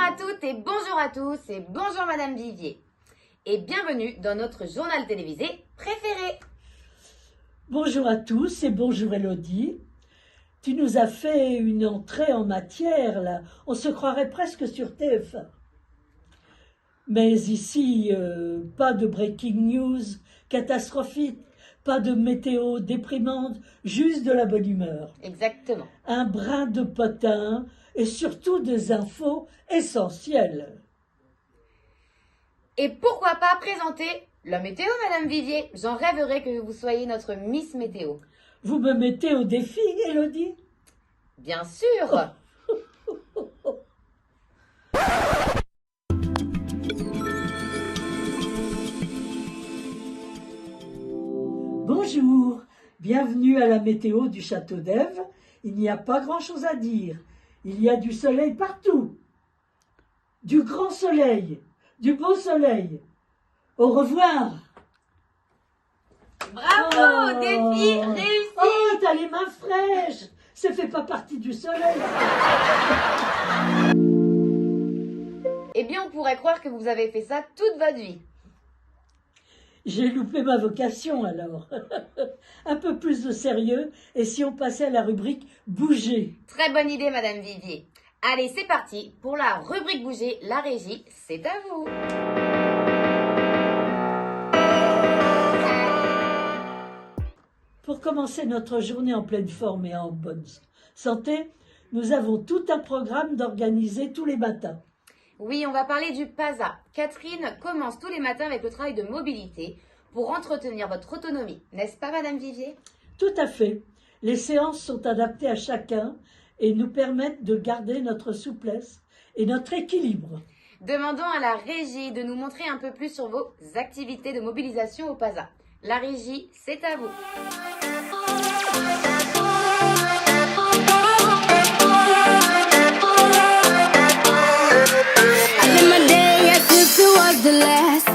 à toutes et bonjour à tous et bonjour Madame Vivier. Et bienvenue dans notre journal télévisé préféré. Bonjour à tous et bonjour Elodie. Tu nous as fait une entrée en matière là, on se croirait presque sur TF1. Mais ici, pas de breaking news catastrophique, pas de météo déprimante, juste de la bonne humeur. Exactement. Un brin de potin et surtout des infos essentielles. Et pourquoi pas présenter la météo Madame Vivier? J'en rêverais que vous soyez notre Miss Météo. Vous me mettez au défi, Elodie? Bien sûr. Bonjour, bienvenue à la météo du Château d'Ève. Il n'y a pas grand-chose à dire. Il y a du soleil partout. Du grand soleil, du beau soleil. Au revoir. Bravo, défi réussi. Oh, t'as les mains fraîches. Ça fait pas partie du soleil. Eh bien, on pourrait croire que vous avez fait ça toute votre vie. J'ai loupé ma vocation alors. Un peu plus de sérieux et si on passait à la rubrique bouger. Très bonne idée Madame Vivier. Allez, c'est parti pour la rubrique bouger. La régie, c'est à vous. Pour commencer notre journée en pleine forme et en bonne santé, nous avons tout un programme d'organiser tous les matins. Oui, on va parler du PASA. Catherine commence tous les matins avec le travail de mobilité pour entretenir votre autonomie. N'est-ce pas Madame Vivier? Tout à fait. Les séances sont adaptées à chacun et nous permettent de garder notre souplesse et notre équilibre. Demandons à la régie de nous montrer un peu plus sur vos activités de mobilisation au PASA. La régie, c'est à vous.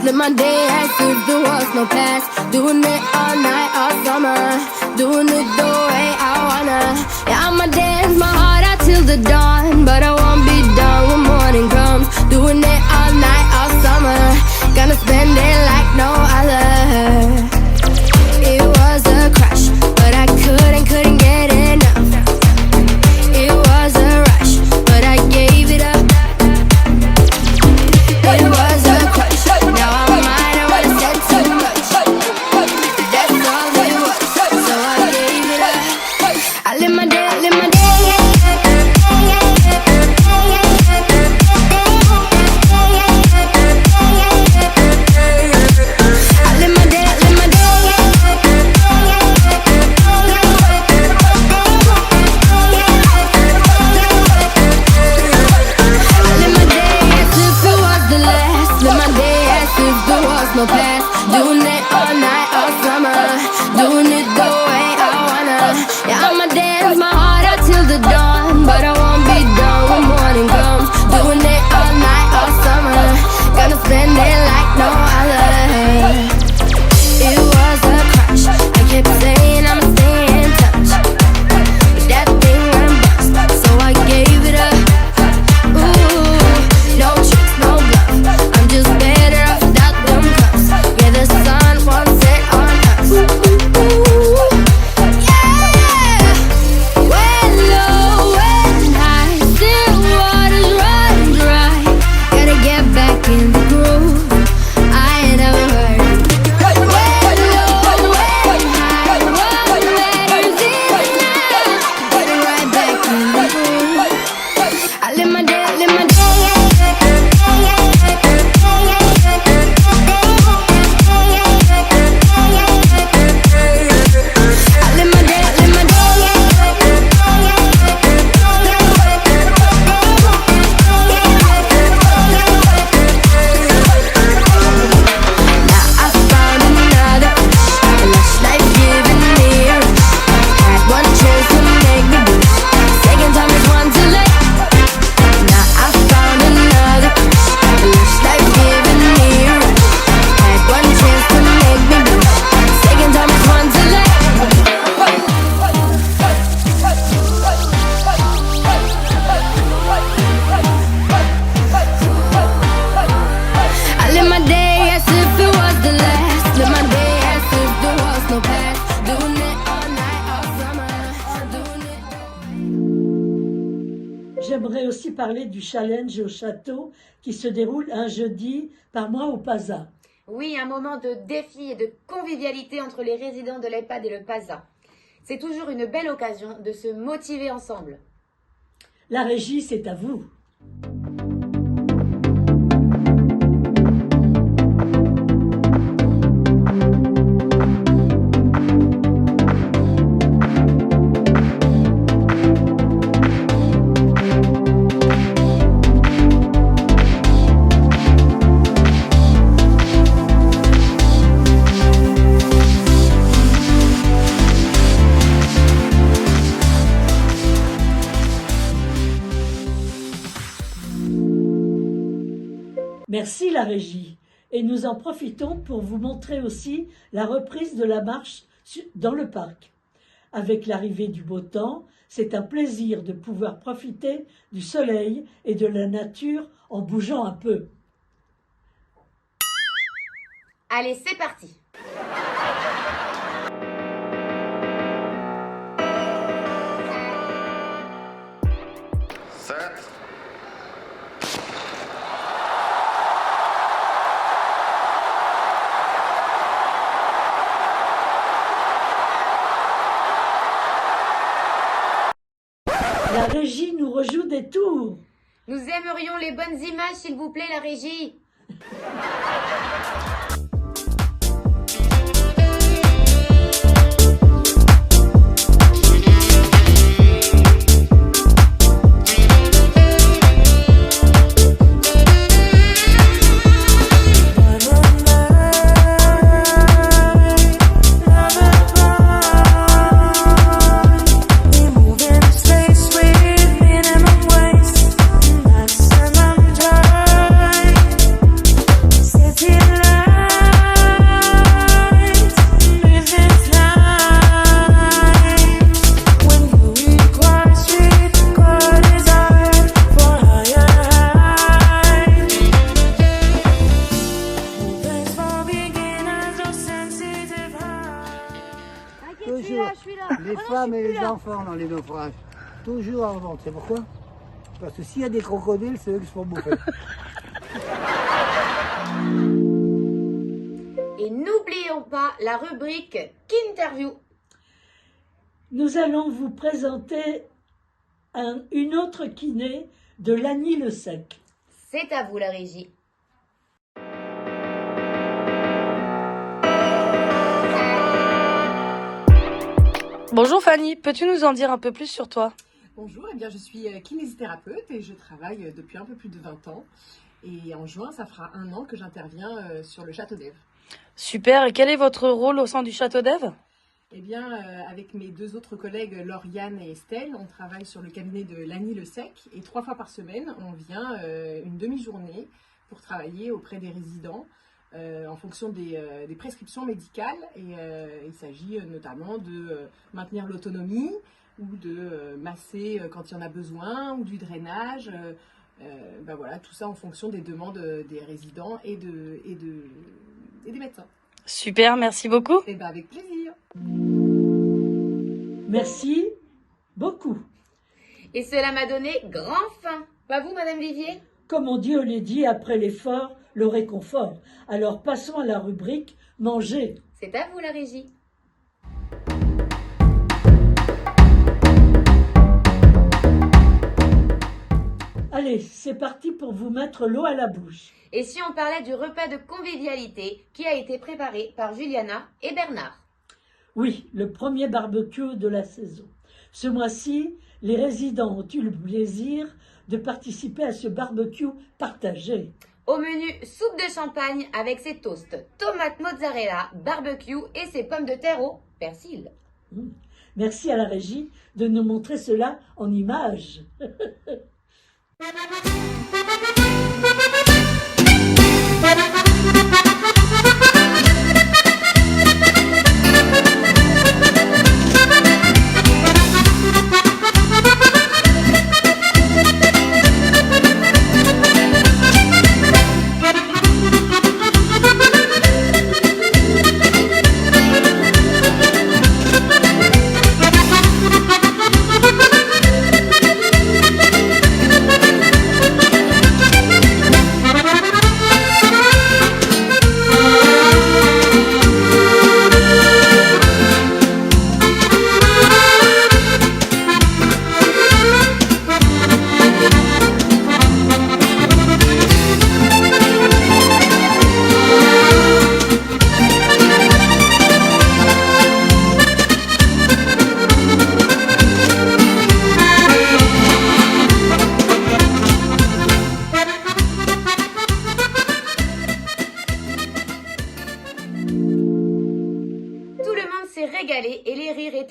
Live my day as if there was no past. Doing it all night, all summer. Doing it the way I wanna. Yeah, I'ma dance my heart out till the dawn. But I won't be done when morning comes. Doing it all night, all summer. Gonna spend it like no other. It was a crush, but I couldn't get enough. It was a rush, but I gave it up. It was a crush. parler du challenge au château qui se déroule un jeudi par mois au PASA. Oui, un moment de défi et de convivialité entre les résidents de l'EHPAD et le PASA. C'est toujours une belle occasion de se motiver ensemble. La régie, c'est à vous. Merci la régie. Et nous en profitons pour vous montrer aussi la reprise de la marche dans le parc. Avec l'arrivée du beau temps, c'est un plaisir de pouvoir profiter du soleil et de la nature en bougeant un peu. Allez, c'est parti! La régie nous rejoue des tours. Nous aimerions les bonnes images, s'il vous plaît, la régie. Toujours. Les femmes et les enfants dans les naufrages. Toujours en vente. C'est pourquoi? Parce que s'il y a des crocodiles, c'est eux qui se font bouffer. Et n'oublions pas la rubrique Kinterview. Nous allons vous présenter une autre kiné de Lagny-le-Sec. C'est à vous, la régie. Bonjour Fanny, peux-tu nous en dire un peu plus sur toi? Bonjour, eh bien, je suis kinésithérapeute et je travaille depuis un peu plus de 20 ans. Et en juin, ça fera 1 an que j'interviens sur le Château d'Ève. Super, et quel est votre rôle au sein du Château d'Ève? Eh bien, avec mes 2 autres collègues, Lauriane et Estelle, on travaille sur le cabinet de Lagny-le-Sec. Et 3 fois par semaine, on vient une demi-journée pour travailler auprès des résidents en fonction des prescriptions médicales. Et il s'agit notamment de maintenir l'autonomie ou de masser quand il y en a besoin, ou du drainage. Ben voilà, tout ça en fonction des demandes des résidents et des médecins. Super, merci beaucoup. Et ben avec plaisir. Merci beaucoup. Et cela m'a donné grand faim. Pas vous, Madame Vivier? Comme on dit au Lady, après l'effort, le réconfort. Alors passons à la rubrique manger. C'est à vous, la régie. Allez, c'est parti pour vous mettre l'eau à la bouche. Et si on parlait du repas de convivialité qui a été préparé par Juliana et Bernard? Oui, le premier barbecue de la saison. Ce mois-ci, les résidents ont eu le plaisir de participer à ce barbecue partagé. Au menu, soupe de champagne avec ses toasts, tomates mozzarella, barbecue et ses pommes de terre au persil. Merci à la régie de nous montrer cela en images.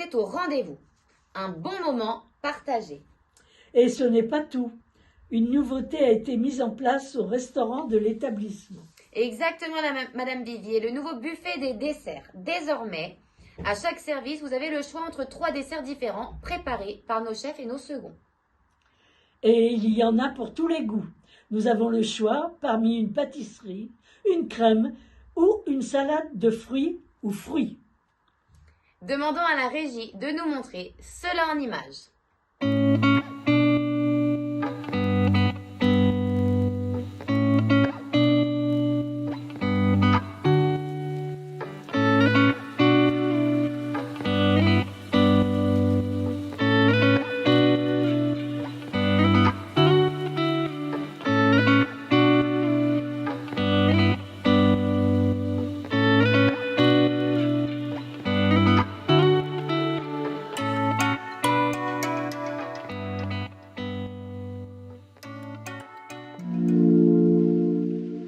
était au rendez-vous. Un bon moment partagé. Et ce n'est pas tout. Une nouveauté a été mise en place au restaurant de l'établissement. Exactement, Madame Vivier, le nouveau buffet des desserts. Désormais, à chaque service, vous avez le choix entre 3 desserts différents préparés par nos chefs et nos seconds. Et il y en a pour tous les goûts. Nous avons le choix parmi une pâtisserie, une crème ou une salade de fruits ou fruits. Demandons à la régie de nous montrer cela en images.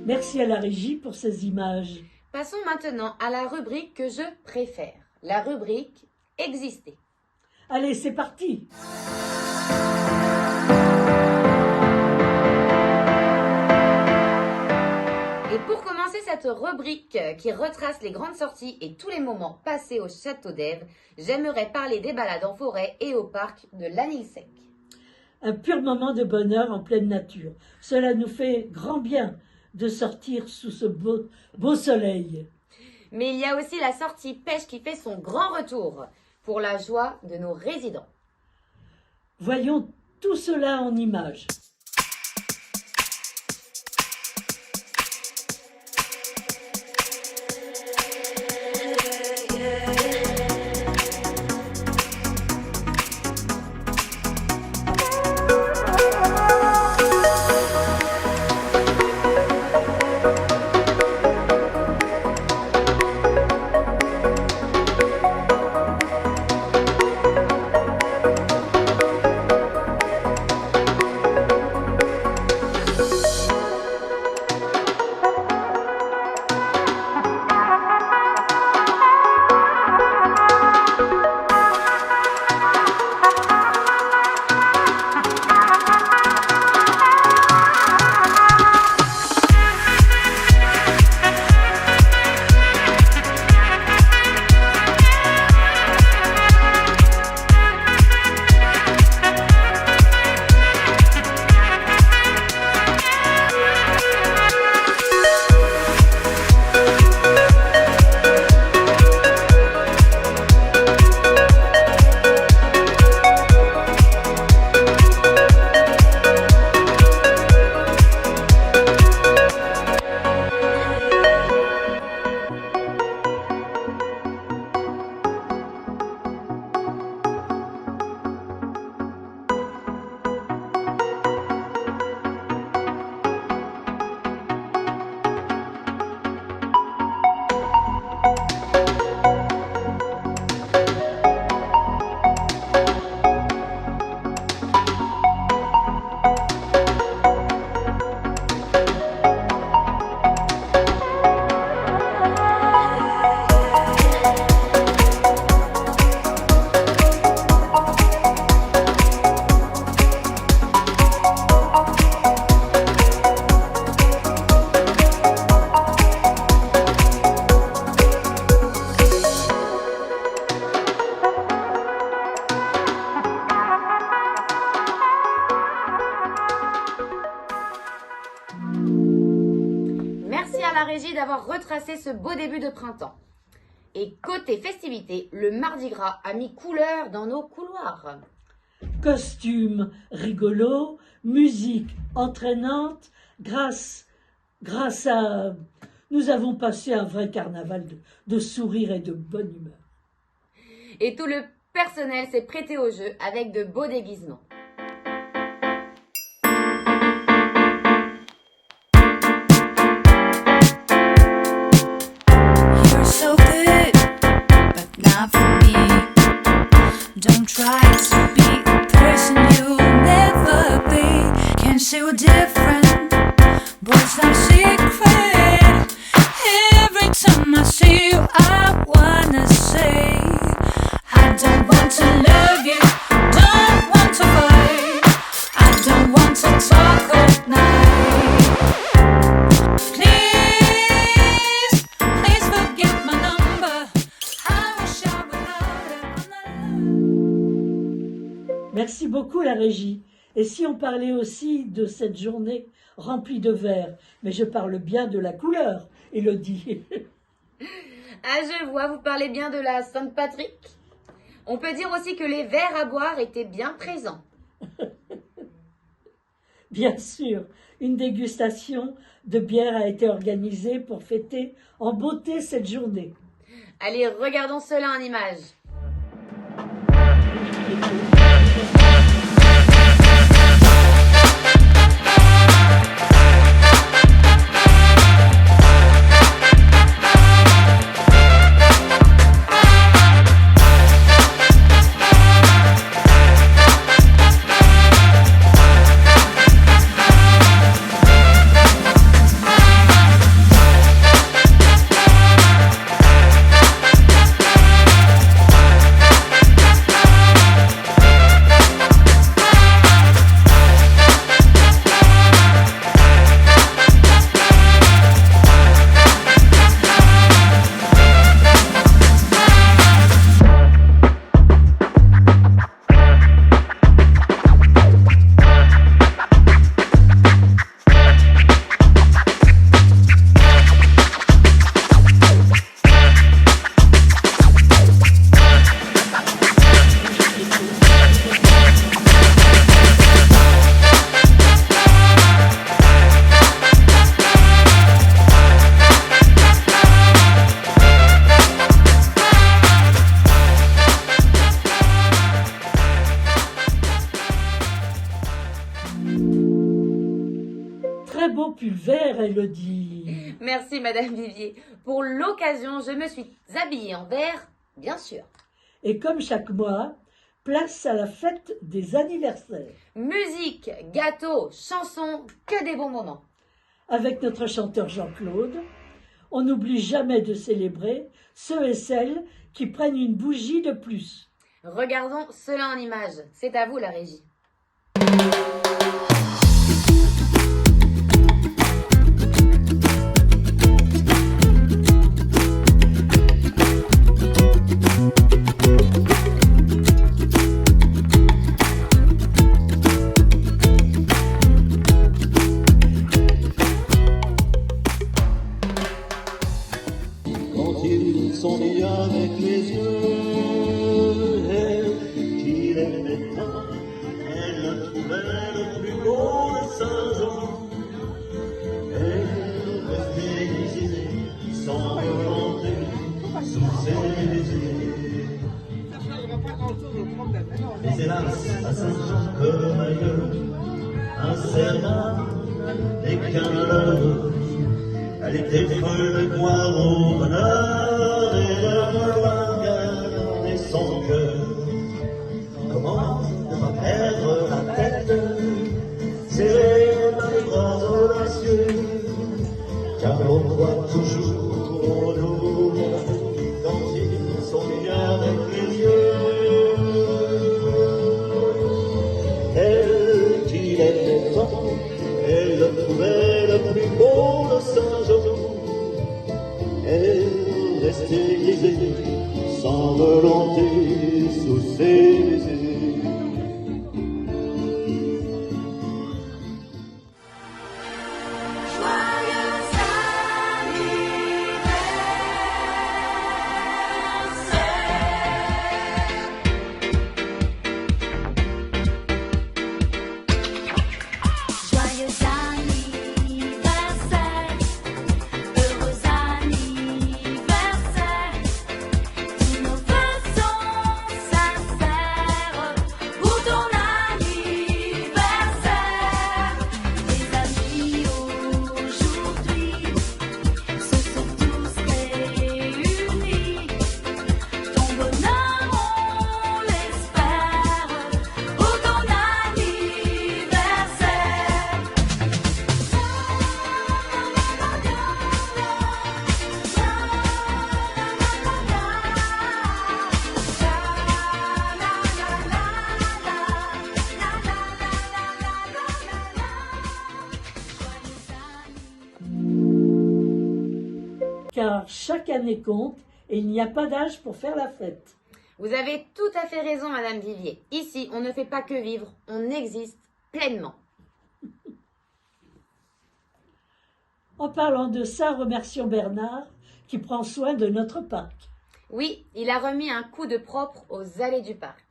Merci à la régie pour ces images. Passons maintenant à la rubrique que je préfère, la rubrique « Exister ». Allez, c'est parti! Et pour commencer cette rubrique qui retrace les grandes sorties et tous les moments passés au château d'Ève, j'aimerais parler des balades en forêt et au parc de l'Anille-Sec. Un pur moment de bonheur en pleine nature. Cela nous fait grand bien de sortir sous ce beau soleil. Mais il y a aussi la sortie pêche qui fait son grand retour pour la joie de nos résidents. Voyons tout cela en images. la régie d'avoir retracé ce beau début de printemps. Et côté festivité, le Mardi Gras a mis couleur dans nos couloirs. Costumes rigolos, musique entraînante, grâce à... Nous avons passé un vrai carnaval de sourires et de bonne humeur. Et tout le personnel s'est prêté au jeu avec de beaux déguisements. You're so good, but not for me. Don't try to be the person you'll never be. Can't say we're different, but it's not a secret. Every time I see you, I wanna say I don't Merci beaucoup la régie. Et si on parlait aussi de cette journée remplie de vert, mais je parle bien de la couleur, Élodie. Ah, je vois, vous parlez bien de la Saint-Patrick. On peut dire aussi que les verres à boire étaient bien présents. Bien sûr, une dégustation de bière a été organisée pour fêter en beauté cette journée. Allez, regardons cela en image. Très beau pull vert, Élodie. Merci Madame Vivier. Pour l'occasion, je me suis habillée en vert, bien sûr. Et comme chaque mois, place à la fête des anniversaires. Musique, gâteaux, chansons, que des bons moments. Avec notre chanteur Jean-Claude, on n'oublie jamais de célébrer ceux et celles qui prennent une bougie de plus. Regardons cela en image. C'est à vous la régie. Quand il s'ennuie avec les yeux, elle qu'il aimait tant, elle le trouvait le plus beau de Saint-Jean. Elle restait déguisée, sans volonté, sous ses baisers. Mais hélas, à Saint-Jean comme ailleurs, un serment n'est qu'un leurre. Elle était folle de gloire au bonheur et de vouloir garder son cœur. Comment ne pas perdre la tête, serrée dans les bras audacieux, car on croit toujours au nouveau quand ils sont mis avec les yeux. Elle qui l'aimait tant, elle le trouvait le plus beau de Saint-Jean. Elle restait grisée, sans volonté, sous ses baisers. Joyeux anniversaire, heureux anniversaire, tous nos vœux sont sincères pour ton anniversaire. Les amis aujourd'hui se sont tous réunis, ton bonheur on l'espère pour ton anniversaire. Car chaque année compte et il n'y a pas d'âge pour faire la fête. Vous avez tout à fait raison, Madame Vivier. Ici, on ne fait pas que vivre, on existe pleinement. En parlant de ça, remercions Bernard qui prend soin de notre parc. Oui, il a remis un coup de propre aux allées du parc.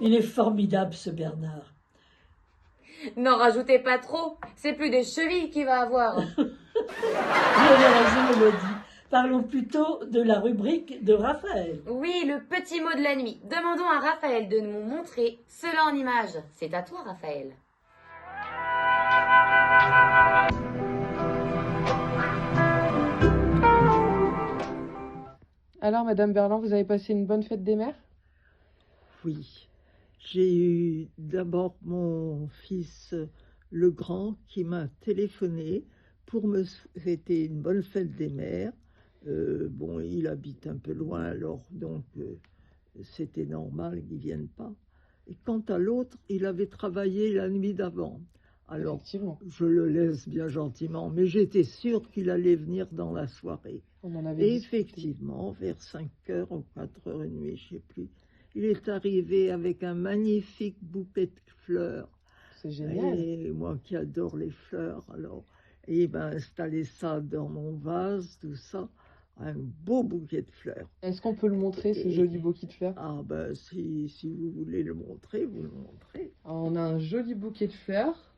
Il est formidable ce Bernard. N'en rajoutez pas trop, c'est plus des chevilles qu'il va avoir. Vous avez raison, Elodie. Parlons plutôt de la rubrique de Raphaël. Oui, le petit mot de la nuit. Demandons à Raphaël de nous montrer cela en image. C'est à toi, Raphaël. Alors, Madame Berland, vous avez passé une bonne fête des mères? Oui, j'ai eu d'abord mon fils le grand qui m'a téléphoné pour me souhaiter une bonne fête des mères. Bon, il habite un peu loin alors, donc c'était normal qu'il ne vienne pas. Et quant à l'autre, il avait travaillé la nuit d'avant. Alors, je le laisse bien gentiment, mais j'étais sûre qu'il allait venir dans la soirée. On en avait Et discuté. effectivement, vers 5h ou 4h30, je ne sais plus, il est arrivé avec un magnifique bouquet de fleurs. C'est génial. Et moi qui adore les fleurs, alors, et il m'a installé ça dans mon vase, tout ça, un beau bouquet de fleurs. Est-ce qu'on peut le montrer, ce joli bouquet de fleurs? Ah ben, si vous voulez le montrer, vous le montrez. Alors, on a un joli bouquet de fleurs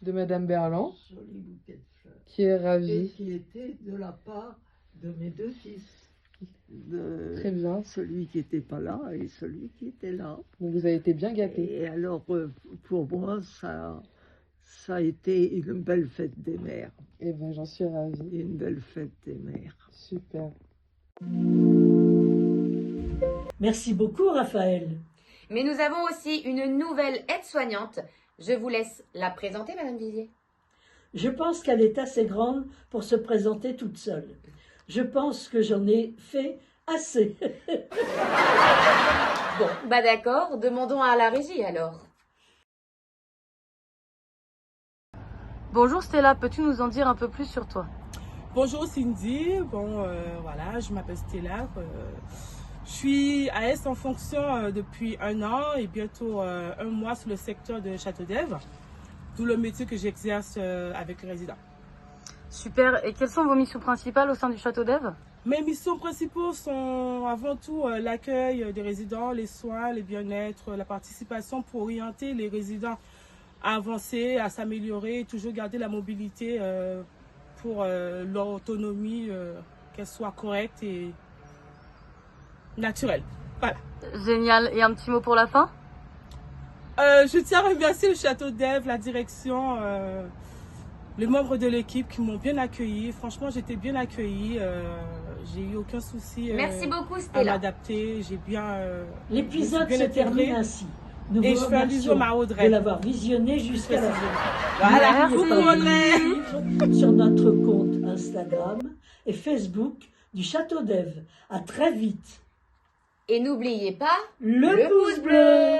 de Madame Berland, Joli bouquet de fleurs. qui est Et ravie. qui était de la part de mes deux fils. De Très bien. celui qui n'était pas là et celui qui était là. Donc, vous avez été bien gâtés. Et alors, pour moi, ça a été une belle fête des mères. Eh bien, j'en suis ravie. Une belle fête des mères. Super. Merci beaucoup, Raphaël. Mais nous avons aussi une nouvelle aide-soignante. Je vous laisse la présenter, Madame Vivier. Je pense qu'elle est assez grande pour se présenter toute seule. Je pense que j'en ai fait assez. Bon, bah d'accord, demandons à la régie alors. Bonjour Stella, peux-tu nous en dire un peu plus sur toi? Bonjour Cindy, voilà, je m'appelle Stella. Je suis AS en fonction depuis 1 an et bientôt 1 mois sur le secteur de Château-d'Ève, d'où le métier que j'exerce avec les résidents. Super, et quelles sont vos missions principales au sein du Château d'Ève? Mes missions principales sont avant tout l'accueil des résidents, les soins, le bien-être, la participation pour orienter les résidents à avancer, à s'améliorer, toujours garder la mobilité pour leur autonomie, qu'elle soit correcte et naturelle. Voilà. Génial, et un petit mot pour la fin? Je tiens à remercier le Château d'Ève, la direction, les membres de l'équipe qui m'ont bien accueilli. Franchement, j'étais bien accueillie. J'ai eu aucun souci Merci beaucoup, à Stella. m'adapter. J'ai bien. L'épisode bien se intégré. termine ainsi. Nous Et vous je fais un bisou remercions à Audrey. de l'avoir visionné jusqu'à la fin. Voilà, N'oubliez coucou pas de Audrey. nous suivre sur notre compte Instagram et Facebook du Château d'Ève. À très vite. Et n'oubliez pas Le pouce bleu.